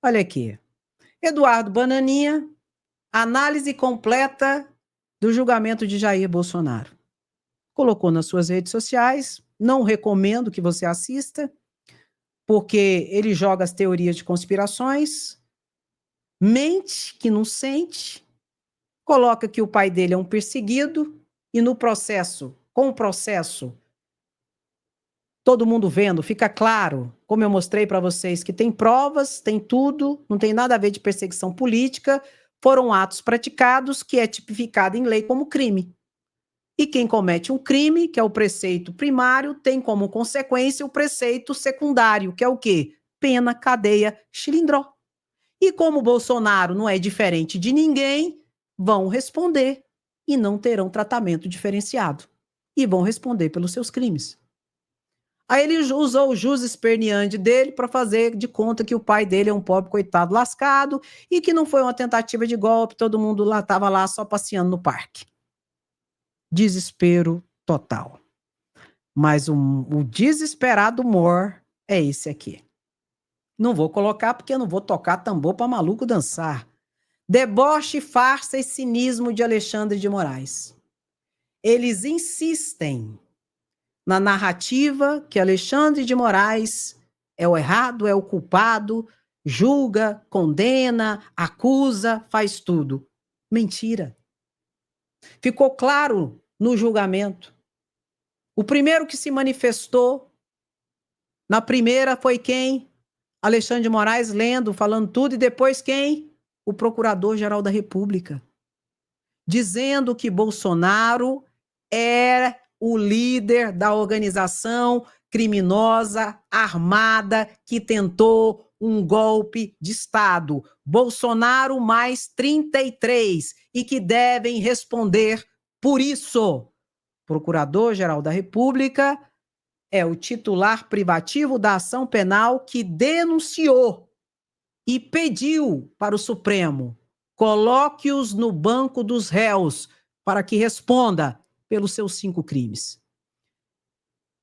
Olha aqui. Eduardo Bananinha, análise completa do julgamento de Jair Bolsonaro. Colocou nas suas redes sociais, não recomendo que você assista, porque ele joga as teorias de conspirações, mente que não sente, coloca que o pai dele é um perseguido e no processo, com o processo, todo mundo vendo, fica claro, como eu mostrei para vocês, que tem provas, tem tudo, não tem nada a ver de perseguição política, foram atos praticados que é tipificado em lei como crime. E quem comete um crime, que é o preceito primário, tem como consequência o preceito secundário, que é o quê? Pena, cadeia, xilindró. E como Bolsonaro não é diferente de ninguém, vão responder e não terão tratamento diferenciado. E vão responder pelos seus crimes. Aí ele usou o jus esperneandi dele para fazer de conta que o pai dele é um pobre coitado lascado e que não foi uma tentativa de golpe, todo mundo lá estava lá só passeando no parque. Desespero total. Mas o desesperado humor é esse aqui. Não vou colocar porque eu não vou tocar tambor para maluco dançar. Deboche, farsa e cinismo de Alexandre de Moraes. Eles insistem na narrativa que Alexandre de Moraes é o errado, é o culpado, julga, condena, acusa, faz tudo. Mentira. Ficou claro no julgamento. O primeiro que se manifestou na primeira foi quem? Alexandre de Moraes lendo, falando tudo, e depois quem? O Procurador-Geral da República. Dizendo que Bolsonaro é o líder da organização criminosa armada que tentou um golpe de Estado. Bolsonaro mais 33 e que devem responder por isso. Procurador-Geral da República é o titular privativo da ação penal que denunciou e pediu para o Supremo: coloque-os no banco dos réus para que responda pelos seus 5 crimes.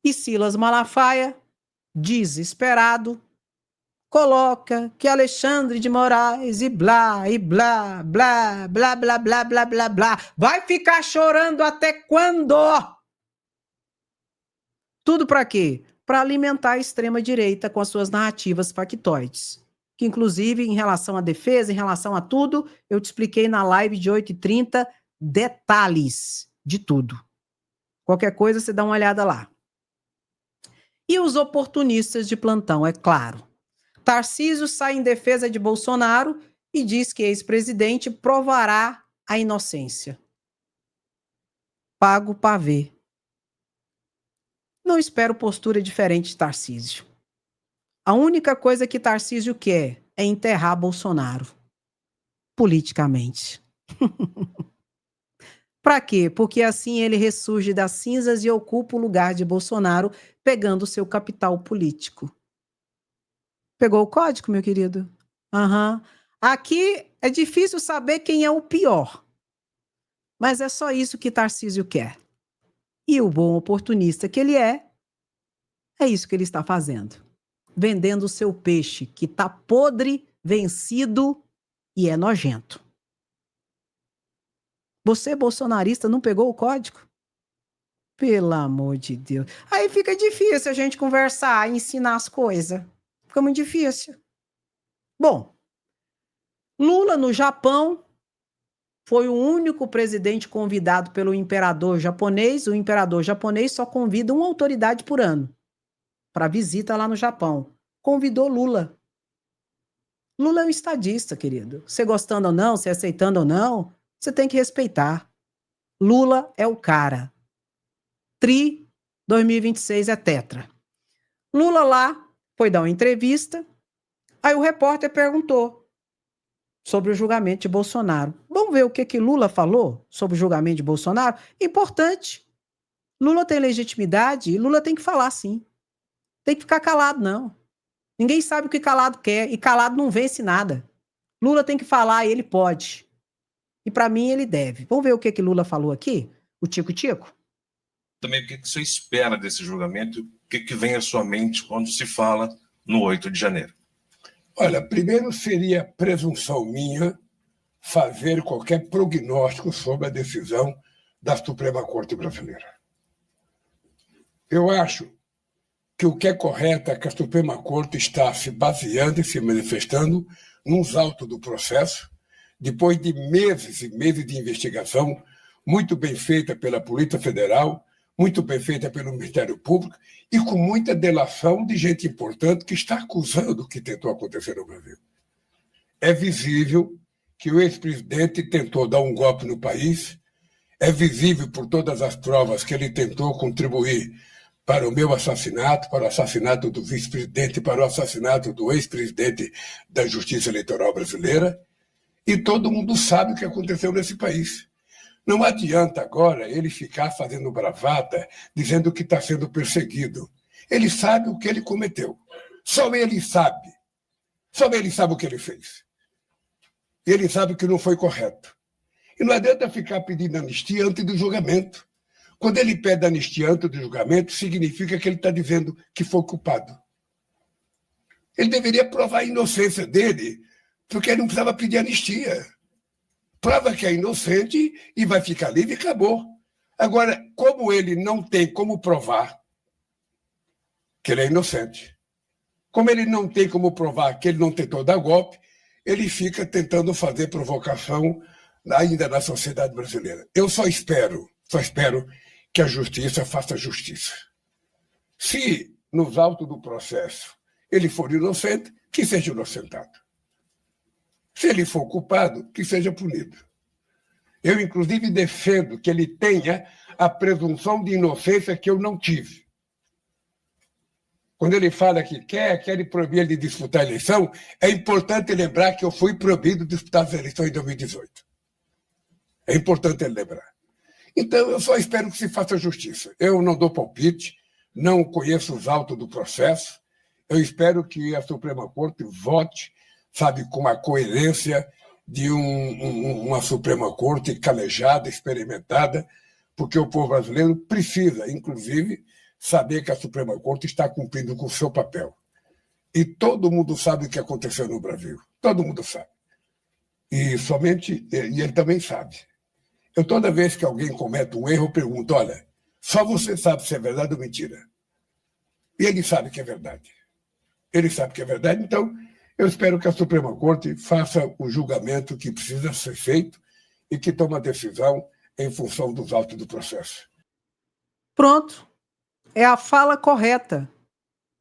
E Silas Malafaia, desesperado, coloca que Alexandre de Moraes e blá, e blá, blá, blá, blá, blá, blá, blá, blá. Vai ficar chorando até quando? Tudo para quê? Para alimentar a extrema-direita com as suas narrativas factoides. Que, inclusive, em relação à defesa, em relação a tudo, eu te expliquei na live de 8h30 detalhes de tudo. Qualquer coisa, você dá uma olhada lá. E os oportunistas de plantão, é claro. Tarcísio sai em defesa de Bolsonaro e diz que ex-presidente provará a inocência. Pago para ver. Não espero postura diferente de Tarcísio. A única coisa que Tarcísio quer é enterrar Bolsonaro. Politicamente. Para quê? Porque assim ele ressurge das cinzas e ocupa o lugar de Bolsonaro, pegando o seu capital político. Pegou o código, meu querido? Aham. Aqui é difícil saber quem é o pior. Mas é só isso que Tarcísio quer. E o bom oportunista que ele é isso que ele está fazendo. Vendendo o seu peixe, que está podre, vencido e é nojento. Você, bolsonarista, não pegou o código? Pelo amor de Deus. Aí fica difícil a gente conversar e ensinar as coisas. Fica muito difícil. Bom, Lula no Japão foi o único presidente convidado pelo imperador japonês. O imperador japonês só convida uma autoridade por ano para visita lá no Japão. Convidou Lula. Lula é um estadista, querido. Você gostando ou não, você aceitando ou não, você tem que respeitar. Lula é o cara. 2026 é tetra. Lula lá foi dar uma entrevista, aí o repórter perguntou sobre o julgamento de Bolsonaro. Vamos ver o que Lula falou sobre o julgamento de Bolsonaro? Importante. Lula tem legitimidade e Lula tem que falar sim. Tem que ficar calado, não. Ninguém sabe o que calado quer e calado não vence nada. Lula tem que falar e ele pode. E para mim ele deve. Vamos ver o que Lula falou aqui? O Tico-Tico? Também o que você espera desse julgamento? O que vem à sua mente quando se fala no 8 de janeiro? Olha, primeiro seria presunção minha fazer qualquer prognóstico sobre a decisão da Suprema Corte Brasileira. Eu acho que o que é correto é que a Suprema Corte está se baseando e se manifestando nos autos do processo, depois de meses e meses de investigação, muito bem feita pela Polícia Federal, muito bem feita pelo Ministério Público e com muita delação de gente importante que está acusando o que tentou acontecer no Brasil. É visível que o ex-presidente tentou dar um golpe no país, é visível por todas as provas que ele tentou contribuir para o meu assassinato, para o assassinato do vice-presidente, para o assassinato do ex-presidente da Justiça Eleitoral Brasileira, e todo mundo sabe o que aconteceu nesse país. Não adianta agora ele ficar fazendo bravata, dizendo que está sendo perseguido. Ele sabe o que ele cometeu. Só ele sabe. Só ele sabe o que ele fez. Ele sabe que não foi correto. E não adianta ficar pedindo anistia antes do julgamento. Quando ele pede anistia antes do julgamento, significa que ele está dizendo que foi culpado. Ele deveria provar a inocência dele, porque ele não precisava pedir anistia. Prova que é inocente e vai ficar livre e acabou. Agora, como ele não tem como provar que ele é inocente, como ele não tem como provar que ele não tentou dar golpe, ele fica tentando fazer provocação ainda na sociedade brasileira. Eu só espero que a justiça faça justiça. Se, nos autos do processo, ele for inocente, que seja inocentado. Se ele for culpado, que seja punido. Eu, inclusive, defendo que ele tenha a presunção de inocência que eu não tive. Quando ele fala que quer proibir ele de disputar a eleição, é importante lembrar que eu fui proibido de disputar as eleições em 2018. É importante ele lembrar. Então, eu só espero que se faça justiça. Eu não dou palpite, não conheço os autos do processo. Eu espero que a Suprema Corte vote, sabe, com a coerência de uma Suprema Corte calejada, experimentada, porque o povo brasileiro precisa, inclusive, saber que a Suprema Corte está cumprindo com o seu papel. E todo mundo sabe o que aconteceu no Brasil. Todo mundo sabe. E ele também sabe. Eu, toda vez que alguém comete um erro, eu pergunto, olha, só você sabe se é verdade ou mentira. E ele sabe que é verdade. Ele sabe que é verdade, então eu espero que a Suprema Corte faça o julgamento que precisa ser feito e que tome a decisão em função dos autos do processo. Pronto. É a fala correta.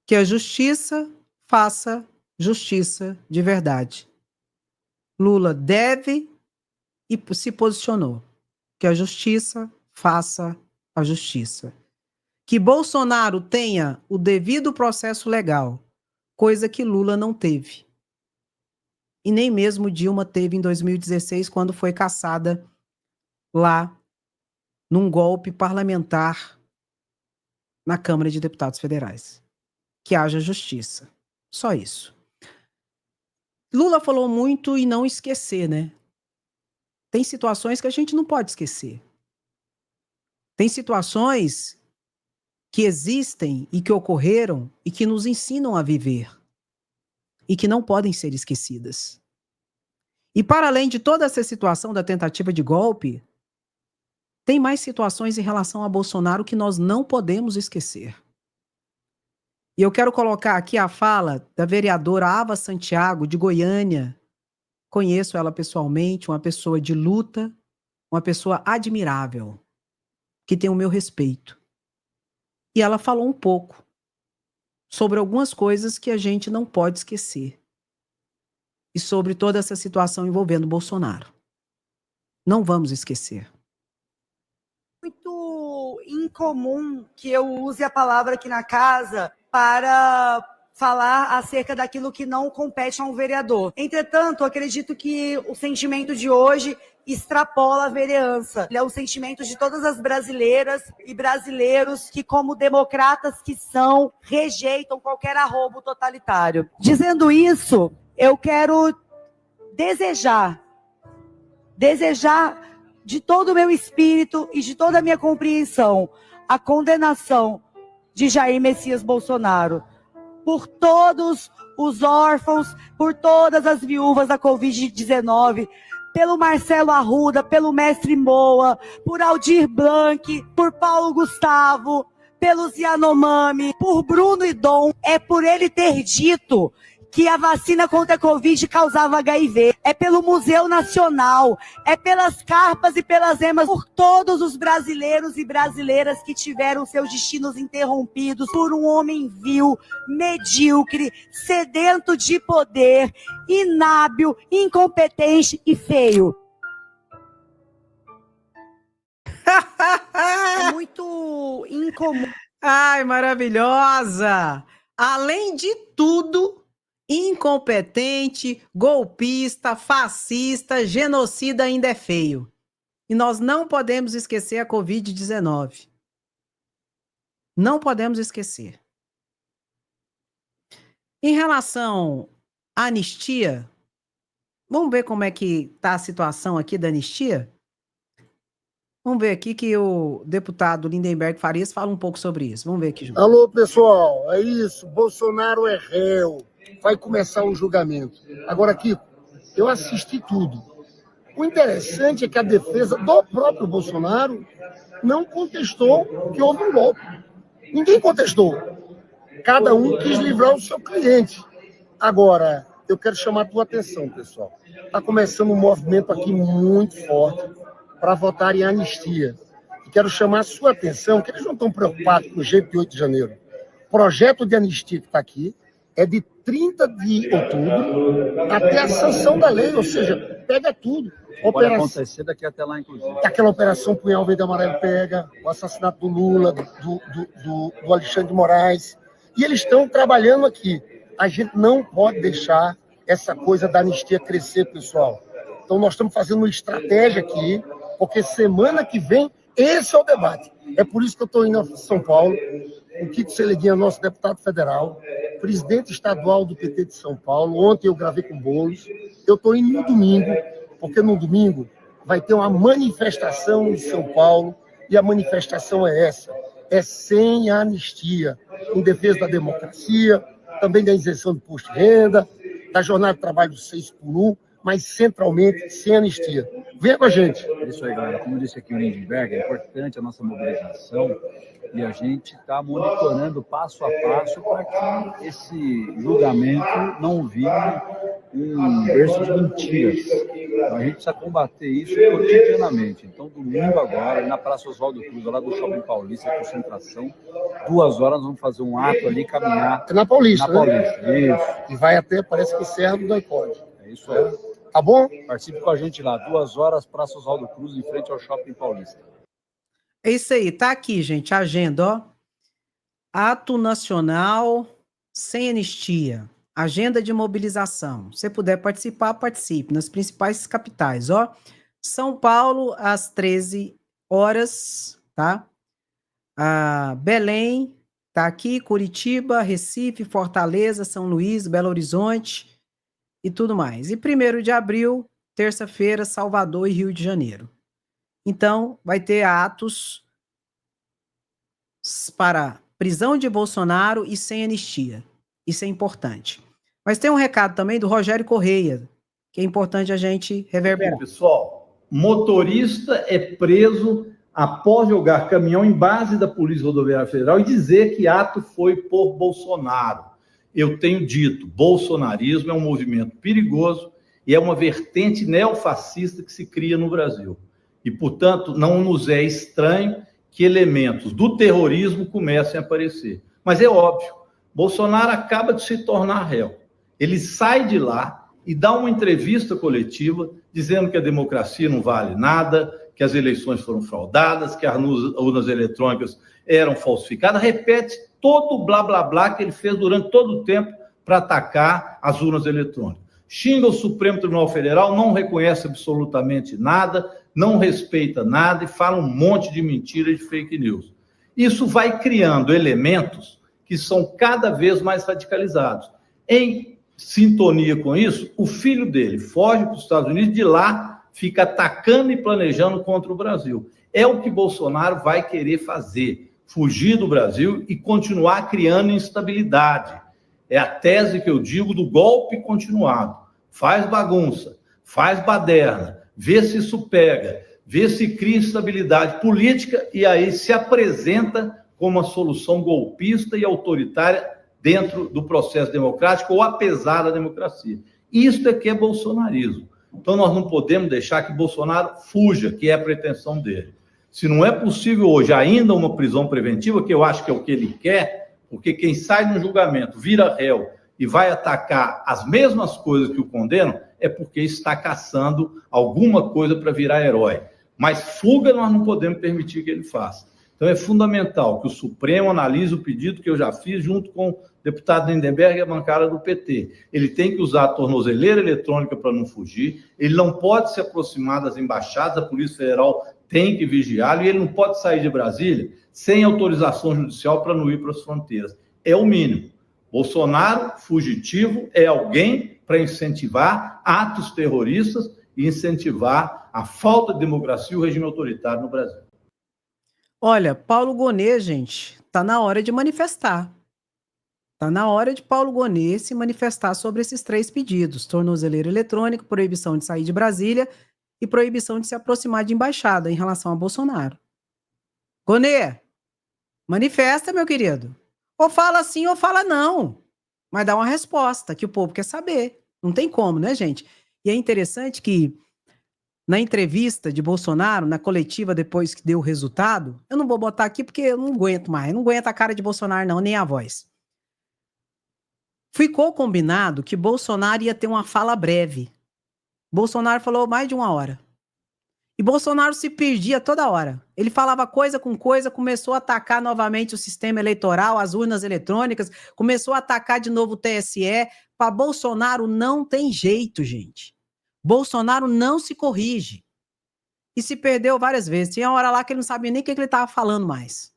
Que a justiça faça justiça de verdade. Lula deve e se posicionou. Que a justiça faça a justiça. Que Bolsonaro tenha o devido processo legal, coisa que Lula não teve. E nem mesmo Dilma teve em 2016, quando foi caçada lá num golpe parlamentar na Câmara de Deputados Federais. Que haja justiça. Só isso. Lula falou muito e não esquecer, né? Tem situações que a gente não pode esquecer. Tem situações que existem e que ocorreram e que nos ensinam a viver e que não podem ser esquecidas. E para além de toda essa situação da tentativa de golpe, tem mais situações em relação a Bolsonaro que nós não podemos esquecer. E eu quero colocar aqui a fala da vereadora Ava Santiago, de Goiânia. Conheço ela pessoalmente, uma pessoa de luta, uma pessoa admirável, que tem o meu respeito. E ela falou um pouco sobre algumas coisas que a gente não pode esquecer. E sobre toda essa situação envolvendo Bolsonaro. Não vamos esquecer. Muito incomum que eu use a palavra aqui na casa para falar acerca daquilo que não compete a um vereador. Entretanto, acredito que o sentimento de hoje extrapola a vereança. É o sentimento de todas as brasileiras e brasileiros que, como democratas que são, rejeitam qualquer arrobo totalitário. Dizendo isso, eu quero desejar de todo o meu espírito e de toda a minha compreensão a condenação de Jair Messias Bolsonaro por todos os órfãos, por todas as viúvas da Covid-19, pelo Marcelo Arruda, pelo Mestre Moa, por Aldir Blanc, por Paulo Gustavo, pelos Yanomami, por Bruno e Dom. É por ele ter dito que a vacina contra a Covid causava HIV. É pelo Museu Nacional, é pelas carpas e pelas emas, por todos os brasileiros e brasileiras que tiveram seus destinos interrompidos por um homem vil, medíocre, sedento de poder, inábil, incompetente e feio. É muito incomum. Ai, maravilhosa! Além de tudo, incompetente, golpista, fascista, genocida ainda é feio. E nós não podemos esquecer a Covid-19. Não podemos esquecer. Em relação à anistia, vamos ver como é que está a situação aqui da anistia? Vamos ver aqui que o deputado Lindenberg Farias fala um pouco sobre isso. Vamos ver aqui, João. Alô, pessoal, é isso. Bolsonaro é réu. Vai começar o julgamento. Agora, Kiko, eu assisti tudo. O interessante é que a defesa do próprio Bolsonaro não contestou que houve um golpe. Ninguém contestou. Cada um quis livrar o seu cliente. Agora, eu quero chamar a tua atenção, pessoal. Está começando um movimento aqui muito forte para votar em anistia. E quero chamar a sua atenção, que eles não estão preocupados com o jeito de 8 de janeiro. O projeto de anistia que está aqui é de 30 de outubro até a sanção da lei, ou seja, pega tudo. Pode acontecer daqui até lá, inclusive. Aquela operação Punhal Verde e Amarelo pega, o assassinato do Lula, do Alexandre de Moraes. E eles estão trabalhando aqui. A gente não pode deixar essa coisa da anistia crescer, pessoal. Então nós estamos fazendo uma estratégia aqui, porque semana que vem esse é o debate. É por isso que eu estou indo a São Paulo. O Kiko Seleguinha, nosso deputado federal, presidente estadual do PT de São Paulo. Ontem eu gravei com o Boulos. Eu estou indo no domingo, porque no domingo vai ter uma manifestação em São Paulo, e a manifestação é essa. É sem anistia, em defesa da democracia, também da isenção do imposto de renda, da jornada de trabalho do 6 por 1, mas centralmente sem anistia. Venha com a gente. É isso aí, galera. Como disse aqui o Lindenberg, é importante a nossa mobilização e a gente está monitorando passo a passo para que esse julgamento não vire um berço de mentiras. Então, a gente precisa combater isso cotidianamente. Então, domingo agora, na Praça Oswaldo Cruz, lá do Shopping Paulista, concentração, 2 horas, nós vamos fazer um ato ali, caminhar. Na Paulista, na Paulista, né? Isso. E vai até, parece que Serra do Doicode. É isso aí. Tá bom? Participe com a gente lá, 2 horas, Praça Oswaldo Cruz, em frente ao Shopping Paulista. É isso aí, tá aqui, gente, a agenda, ó. Ato Nacional sem anistia. Agenda de mobilização. Se puder participar, participe nas principais capitais, ó. São Paulo, às 13 horas, tá? Belém, tá aqui, Curitiba, Recife, Fortaleza, São Luís, Belo Horizonte e tudo mais. E 1º de abril, terça-feira, Salvador e Rio de Janeiro. Então, vai ter atos para prisão de Bolsonaro e sem anistia. Isso é importante. Mas tem um recado também do Rogério Correia, que é importante a gente reverberar. Pessoal, motorista é preso após jogar caminhão em base da Polícia Rodoviária Federal e dizer que ato foi por Bolsonaro. Eu tenho dito, bolsonarismo é um movimento perigoso e é uma vertente neofascista que se cria no Brasil. E, portanto, não nos é estranho que elementos do terrorismo comecem a aparecer. Mas é óbvio, Bolsonaro acaba de se tornar réu. Ele sai de lá e dá uma entrevista coletiva dizendo que a democracia não vale nada, que as eleições foram fraudadas, que as urnas eletrônicas eram falsificadas. Repete todo o blá, blá, blá que ele fez durante todo o tempo para atacar as urnas eletrônicas. Xinga o Supremo Tribunal Federal, não reconhece absolutamente nada, não respeita nada e fala um monte de mentiras e de fake news. Isso vai criando elementos que são cada vez mais radicalizados. Em sintonia com isso, o filho dele foge para os Estados Unidos, de lá fica atacando e planejando contra o Brasil. É o que Bolsonaro vai querer fazer, fugir do Brasil e continuar criando instabilidade. É a tese que eu digo do golpe continuado. Faz bagunça, faz baderna, vê se isso pega, vê se cria estabilidade política e aí se apresenta como uma solução golpista e autoritária dentro do processo democrático ou apesar da democracia. Isso é que é bolsonarismo. Então nós não podemos deixar que Bolsonaro fuja, que é a pretensão dele. Se não é possível hoje ainda uma prisão preventiva, que eu acho que é o que ele quer, porque quem sai no julgamento, vira réu e vai atacar as mesmas coisas que o condenam, é porque está caçando alguma coisa para virar herói. Mas fuga nós não podemos permitir que ele faça. Então é fundamental que o Supremo analise o pedido que eu já fiz junto com o deputado Lindenberg e a bancada do PT. Ele tem que usar a tornozeleira eletrônica para não fugir, ele não pode se aproximar das embaixadas, a Polícia Federal tem que vigiá-lo e ele não pode sair de Brasília sem autorização judicial para não ir para as fronteiras. É o mínimo. Bolsonaro, fugitivo, é alguém para incentivar atos terroristas e incentivar a falta de democracia e o regime autoritário no Brasil. Olha, Paulo Gonet, gente, tá na hora de manifestar. Tá na hora de Paulo Gonet se manifestar sobre esses 3 pedidos: tornozeleira eletrônica, proibição de sair de Brasília e proibição de se aproximar de embaixada em relação a Bolsonaro. Gonet, manifesta, meu querido. Ou fala sim ou fala não. Mas dá uma resposta que o povo quer saber. Não tem como, né, gente? E é interessante que na entrevista de Bolsonaro, na coletiva depois que deu o resultado, eu não vou botar aqui porque eu não aguento mais, eu não aguento a cara de Bolsonaro não, nem a voz. Ficou combinado que Bolsonaro ia ter uma fala breve. Bolsonaro falou mais de 1 hora. E Bolsonaro se perdia toda hora. Ele falava coisa com coisa, começou a atacar novamente o sistema eleitoral, as urnas eletrônicas, começou a atacar de novo o TSE. Para Bolsonaro não tem jeito, gente. Bolsonaro não se corrige. E se perdeu várias vezes. Tinha hora lá que ele não sabia nem o que ele estava falando mais.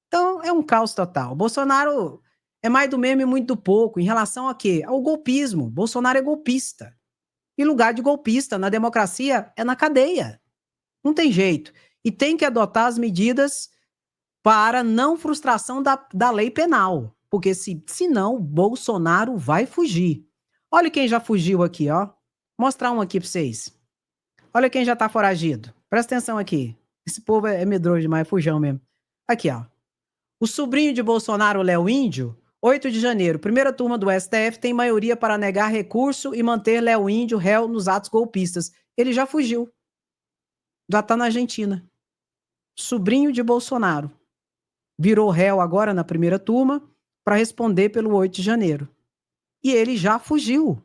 Então, é um caos total. Bolsonaro é mais do mesmo e muito do pouco. Em relação a quê? Ao golpismo. Bolsonaro é golpista. E lugar de golpista na democracia é na cadeia. Não tem jeito. E tem que adotar as medidas para não frustração da lei penal. Porque senão, Bolsonaro vai fugir. Olha quem já fugiu aqui, ó. Mostrar um aqui para vocês. Olha quem já tá foragido. Presta atenção aqui. Esse povo é medroso demais, é fujão mesmo. Aqui, ó. O sobrinho de Bolsonaro, Léo Índio, 8 de janeiro, primeira turma do STF tem maioria para negar recurso e manter Léo Índio réu nos atos golpistas. Ele já fugiu. Já tá na Argentina. Sobrinho de Bolsonaro. Virou réu agora na primeira turma para responder pelo 8 de janeiro. E ele já fugiu.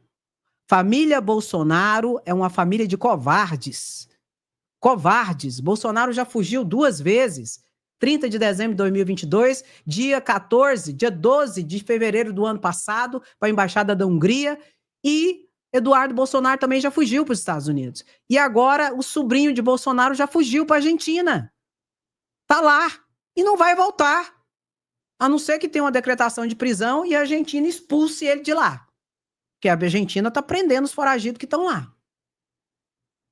Família Bolsonaro é uma família de covardes. Covardes. Bolsonaro já fugiu 2 vezes. 30 de dezembro de 2022, dia 12 de fevereiro do ano passado, para a Embaixada da Hungria. E Eduardo Bolsonaro também já fugiu para os Estados Unidos. E agora o sobrinho de Bolsonaro já fugiu para a Argentina. Tá lá. E não vai voltar. A não ser que tenha uma decretação de prisão e a Argentina expulse ele de lá. Porque a Argentina está prendendo os foragidos que estão lá.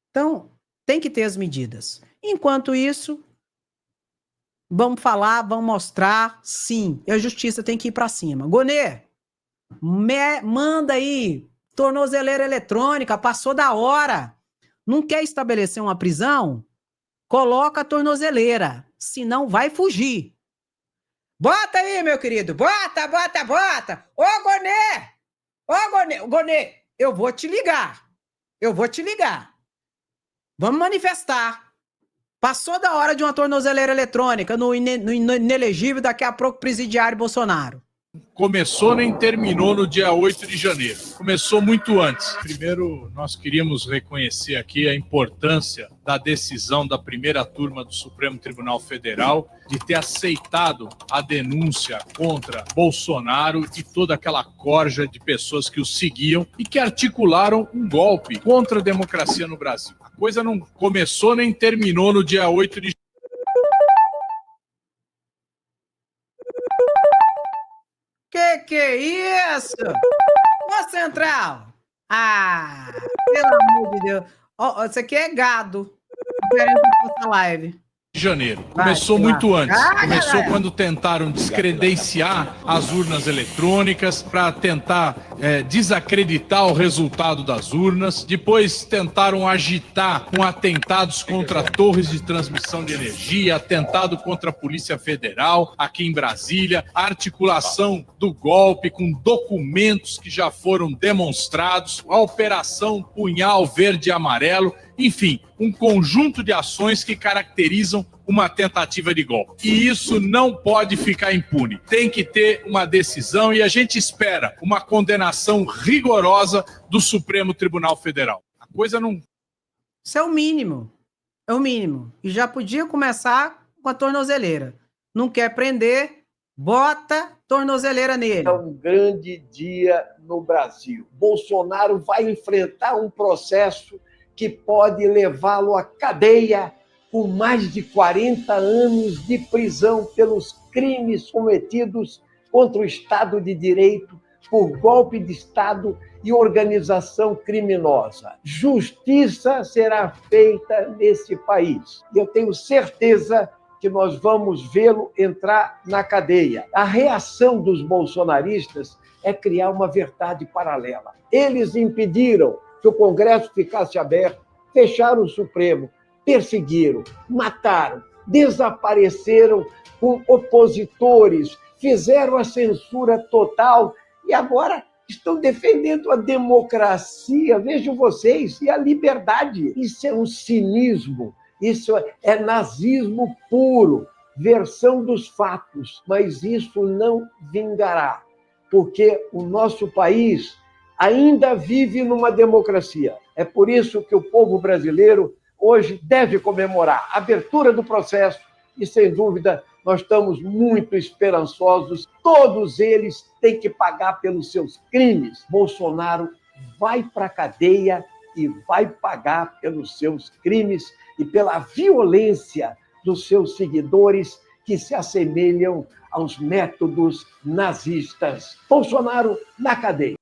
Então, tem que ter as medidas. Enquanto isso, vamos falar, vamos mostrar, sim, a justiça tem que ir para cima. Gonet, manda aí, tornozeleira eletrônica, passou da hora. Não quer estabelecer uma prisão? Coloca a tornozeleira, senão vai fugir. Bota aí, meu querido, bota. Ô, Gonet! Ô, Gonet, eu vou te ligar. Vamos manifestar. Passou da hora de uma tornozeleira eletrônica no inelegível, daqui a pouco presidiário Bolsonaro. Começou nem terminou no dia 8 de janeiro. Começou muito antes. Primeiro, nós queríamos reconhecer aqui a importância da decisão da primeira turma do Supremo Tribunal Federal de ter aceitado a denúncia contra Bolsonaro e toda aquela corja de pessoas que o seguiam e que articularam um golpe contra a democracia no Brasil. A coisa não começou nem terminou no dia 8 de janeiro. Que é isso? Ô, Central! Ah, pelo amor de Deus. Isso aqui é gado. Querendo essa live. janeiro. Começou muito antes. Começou quando tentaram descredenciar as urnas eletrônicas para tentar desacreditar o resultado das urnas. Depois tentaram agitar com atentados contra torres de transmissão de energia, atentado contra a Polícia Federal aqui em Brasília, a articulação do golpe com documentos que já foram demonstrados, a Operação Punhal Verde e Amarelo, enfim, um conjunto de ações que caracterizam uma tentativa de golpe. E isso não pode ficar impune. Tem que ter uma decisão e a gente espera uma condenação rigorosa do Supremo Tribunal Federal. A coisa não... Isso é o mínimo. É o mínimo. E já podia começar com a tornozeleira. Não quer prender, bota tornozeleira nele. É um grande dia no Brasil. Bolsonaro vai enfrentar um processo que pode levá-lo à cadeia com mais de 40 anos de prisão pelos crimes cometidos contra o Estado de Direito, por golpe de Estado e organização criminosa. Justiça será feita nesse país. E eu tenho certeza que nós vamos vê-lo entrar na cadeia. A reação dos bolsonaristas é criar uma verdade paralela. Eles impediram que o Congresso ficasse aberto, fecharam o Supremo, perseguiram, mataram, desapareceram com opositores, fizeram a censura total e agora estão defendendo a democracia, vejam vocês, e a liberdade. Isso é um cinismo, isso é nazismo puro, versão dos fatos, mas isso não vingará, porque o nosso país ainda vive numa democracia. É por isso que o povo brasileiro hoje deve comemorar a abertura do processo e, sem dúvida, nós estamos muito esperançosos. Todos eles têm que pagar pelos seus crimes. Bolsonaro vai para a cadeia e vai pagar pelos seus crimes e pela violência dos seus seguidores que se assemelham aos métodos nazistas. Bolsonaro na cadeia.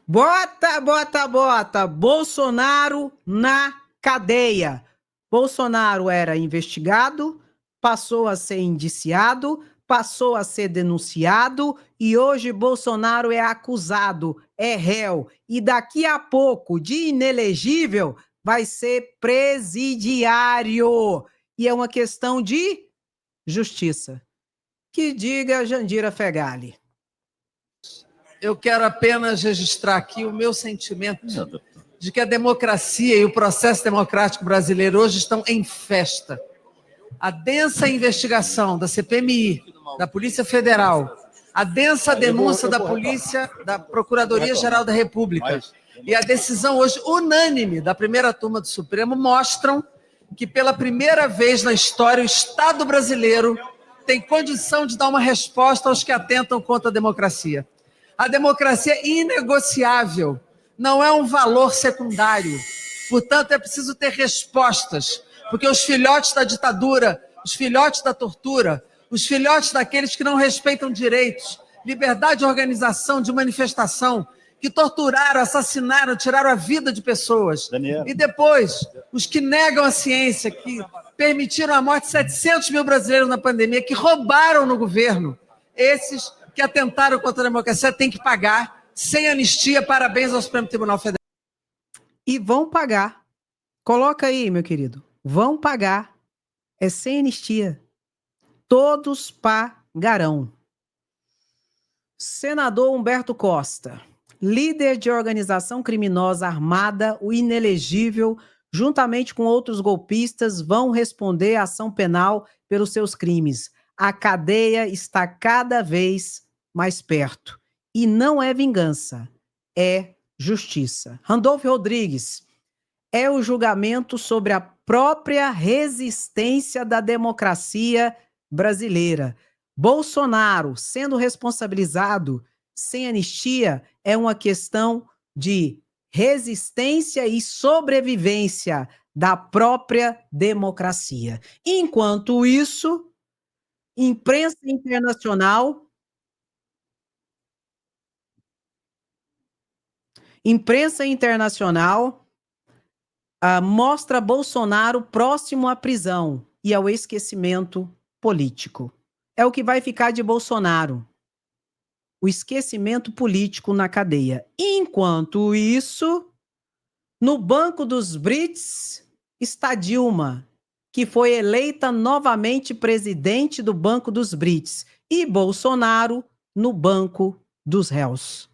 Bota, bota, bota. Bolsonaro na cadeia. Bolsonaro era investigado, passou a ser indiciado, passou a ser denunciado e hoje Bolsonaro é acusado, é réu. E daqui a pouco, de inelegível, vai ser presidiário. E é uma questão de justiça. Que diga Jandira Fegali. Eu quero apenas registrar aqui o meu sentimento de que a democracia e o processo democrático brasileiro hoje estão em festa. A densa investigação da CPMI, da Polícia Federal, a densa denúncia da Polícia, da Procuradoria-Geral da República e a decisão hoje unânime da primeira turma do Supremo mostram que pela primeira vez na história o Estado brasileiro tem condição de dar uma resposta aos que atentam contra a democracia. A democracia é inegociável, não é um valor secundário. Portanto, é preciso ter respostas, porque os filhotes da ditadura, os filhotes da tortura, os filhotes daqueles que não respeitam direitos, liberdade de organização, de manifestação, que torturaram, assassinaram, tiraram a vida de pessoas. E depois, os que negam a ciência, que permitiram a morte de 700 mil brasileiros na pandemia, que roubaram no governo, esses que atentaram contra a democracia têm que pagar sem anistia. Parabéns ao Supremo Tribunal Federal. E vão pagar. Coloca aí, meu querido. Vão pagar. É sem anistia. Todos pagarão. Senador Humberto Costa, líder de organização criminosa armada, o inelegível, juntamente com outros golpistas, vão responder à ação penal pelos seus crimes. A cadeia está cada vez mais perto. E não é vingança, é justiça. Randolfo Rodrigues, é o julgamento sobre a própria resistência da democracia brasileira. Bolsonaro sendo responsabilizado sem anistia é uma questão de resistência e sobrevivência da própria democracia. Enquanto isso, imprensa internacional mostra Bolsonaro próximo à prisão e ao esquecimento político. É o que vai ficar de Bolsonaro. O esquecimento político na cadeia. Enquanto isso, no banco dos Brits está Dilma, que foi eleita novamente presidente do Banco dos Brits, e Bolsonaro no banco dos réus.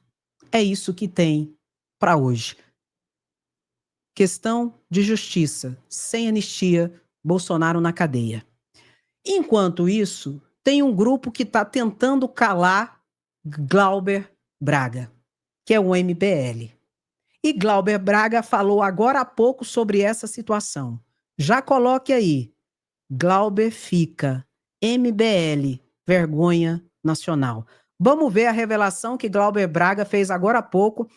É isso que tem para hoje. Questão de justiça, sem anistia, Bolsonaro na cadeia. Enquanto isso, tem um grupo que está tentando calar Glauber Braga, que é o MBL. E Glauber Braga falou agora há pouco sobre essa situação. Já coloque aí. Glauber fica. MBL, vergonha nacional. Vamos ver a revelação que Glauber Braga fez agora há pouco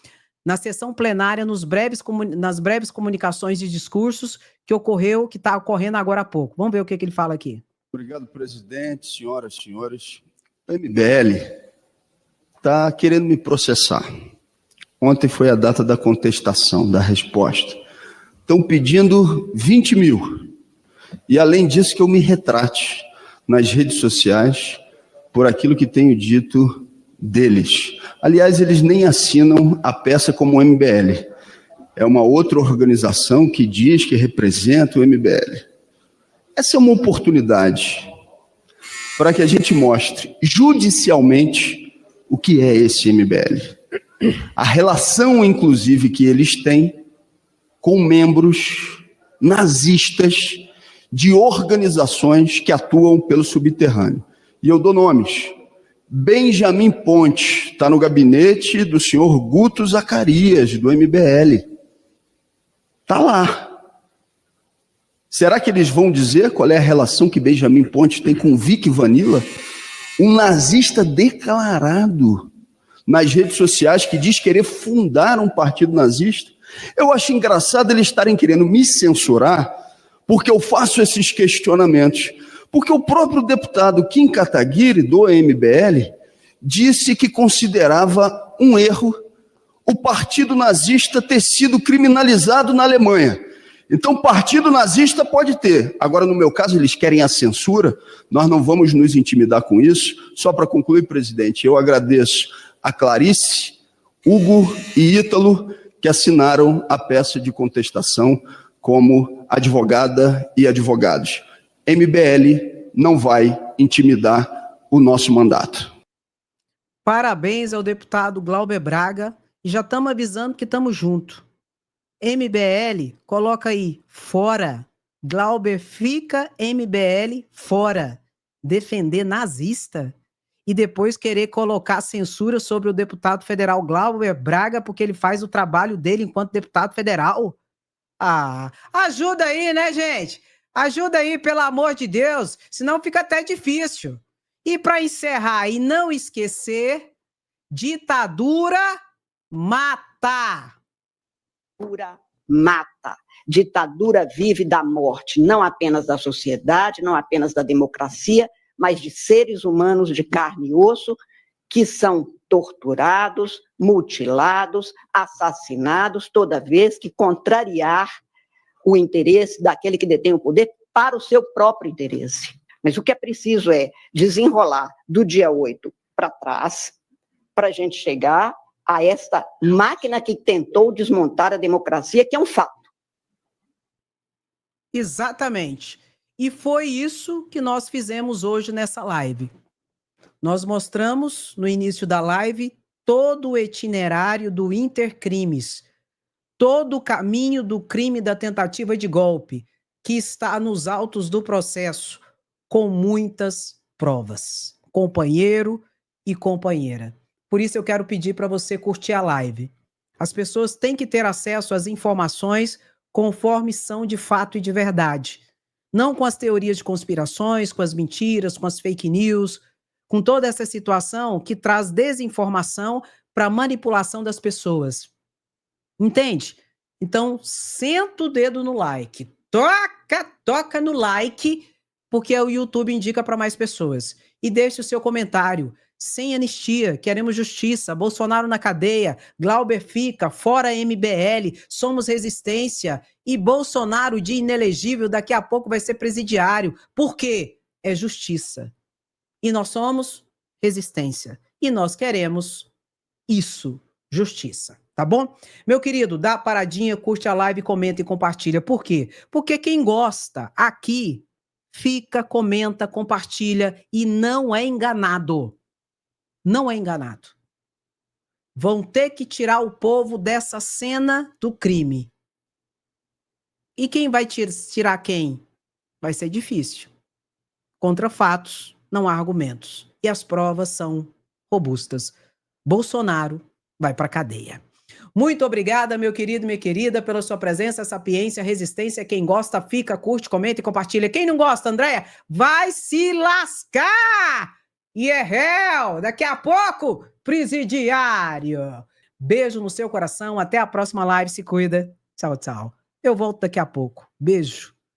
na sessão plenária, nas breves comunicações de discursos que está ocorrendo agora há pouco. Vamos ver o que ele fala aqui. Obrigado, presidente, senhoras e senhores. O MBL está querendo me processar. Ontem foi a data da contestação, da resposta. Estão pedindo 20 mil. E, além disso, que eu me retrate nas redes sociais por aquilo que tenho dito deles. Aliás, eles nem assinam a peça como MBL. É uma outra organização que diz que representa o MBL. Essa é uma oportunidade para que a gente mostre judicialmente o que é esse MBL. A relação, inclusive, que eles têm com membros nazistas de organizações que atuam pelo subterrâneo. E eu dou nomes. Benjamin Ponte está no gabinete do senhor Guto Zacarias, do MBL. Está lá. Será que eles vão dizer qual é a relação que Benjamin Ponte tem com Vic Vanilla? Um nazista declarado nas redes sociais que diz querer fundar um partido nazista. Eu acho engraçado eles estarem querendo me censurar porque eu faço esses questionamentos. Porque o próprio deputado Kim Kataguiri, do MBL, disse que considerava um erro o partido nazista ter sido criminalizado na Alemanha. Então, partido nazista pode ter. Agora, no meu caso, eles querem a censura. Nós não vamos nos intimidar com isso. Só para concluir, presidente, eu agradeço a Clarice, Hugo e Ítalo, que assinaram a peça de contestação como advogada e advogados. MBL não vai intimidar o nosso mandato. Parabéns ao deputado Glauber Braga. E já estamos avisando que estamos juntos. MBL, coloca aí, fora. Glauber fica, MBL, fora. Defender nazista e depois querer colocar censura sobre o deputado federal Glauber Braga porque ele faz o trabalho dele enquanto deputado federal. Ah, ajuda aí, né, gente? Ajuda aí, pelo amor de Deus, senão fica até difícil. E para encerrar e não esquecer, ditadura mata. Ditadura mata. Ditadura vive da morte, não apenas da sociedade, não apenas da democracia, mas de seres humanos de carne e osso que são torturados, mutilados, assassinados toda vez que contrariar o interesse daquele que detém o poder para o seu próprio interesse. Mas o que é preciso é desenrolar do dia 8 para trás, para a gente chegar a esta máquina que tentou desmontar a democracia, que é um fato. Exatamente. E foi isso que nós fizemos hoje nessa live. Nós mostramos no início da live todo o itinerário do Intercrimes, todo o caminho do crime da tentativa de golpe, que está nos autos do processo, com muitas provas. Companheiro e companheira. Por isso eu quero pedir para você curtir a live. As pessoas têm que ter acesso às informações conforme são de fato e de verdade. Não com as teorias de conspirações, com as mentiras, com as fake news, com toda essa situação que traz desinformação para manipulação das pessoas. Entende? Então, senta o dedo no like. Toca no like, porque o YouTube indica para mais pessoas. E deixe o seu comentário. sem anistia, queremos justiça. Bolsonaro na cadeia, Glauber fica, fora MBL, somos resistência. E Bolsonaro de inelegível daqui a pouco vai ser presidiário. Por quê? É justiça. E nós somos resistência. E nós queremos isso, justiça. Tá bom? Meu querido, dá a paradinha, curte a live, comenta e compartilha. Por quê? Porque quem gosta aqui fica, comenta, compartilha e não é enganado. Não é enganado. Vão ter que tirar o povo dessa cena do crime. E quem vai tirar quem? Vai ser difícil. Contra fatos, não há argumentos. E as provas são robustas. Bolsonaro vai para a cadeia. Muito obrigada, meu querido e minha querida, pela sua presença, sapiência, resistência. Quem gosta, fica, curte, comenta e compartilha. Quem não gosta, Andréia, vai se lascar! E é réu, daqui a pouco, presidiário. Beijo no seu coração, até a próxima live, se cuida. Tchau, tchau. Eu volto daqui a pouco. Beijo.